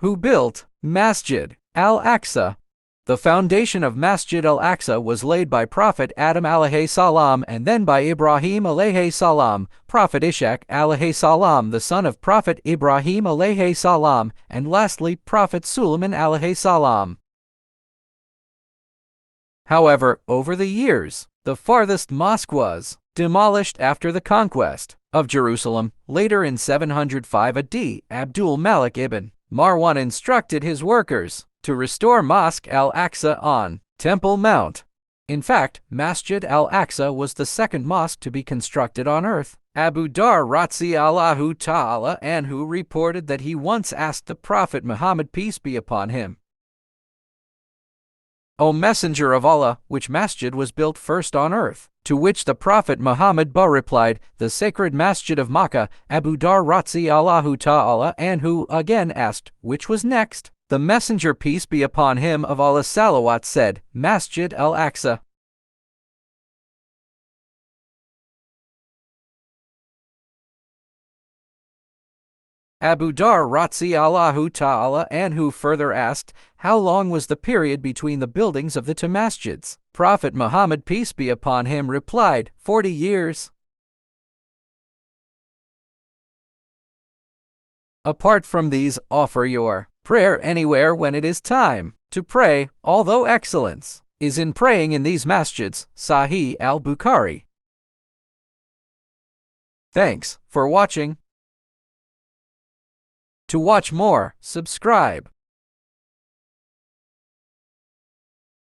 Who built Masjid Al Aqsa? The foundation of Masjid Al Aqsa was laid by Prophet Adam alayhi salam and then by Ibrahim alayhi salam, Prophet Ishaq alayhi salam, the son of Prophet Ibrahim alayhi salam, and lastly Prophet Sulaiman alayhi salam. However, over the years, the farthest mosque was demolished after the conquest of Jerusalem. Later in 705 AD, Abdul Malik ibn Marwan instructed his workers to restore Mosque Al-Aqsa on Temple Mount. In fact, Masjid Al-Aqsa was the second mosque to be constructed on earth. Abu Dar Allahu Ta'ala anhu reported that he once asked the Prophet Muhammad, peace be upon him, "O Messenger of Allah, which masjid was built first on earth?" To which the Prophet Muhammad replied, "The sacred Masjid of Makkah." Abu Dar Allahu Ta'ala anhu again asked, "Which was next?" The Messenger, peace be upon him, of Allah salawat, said, "Masjid Al-Aqsa." Abu Dar Allahu Ta'ala anhu further asked, how long was the period between the buildings of the two masjids? Prophet Muhammad, peace be upon him, replied, 40 years. Apart from these, offer your prayer anywhere when it is time to pray, although excellence is in praying in these masjids. Sahih al-Bukhari. Thanks for watching. To watch more, subscribe.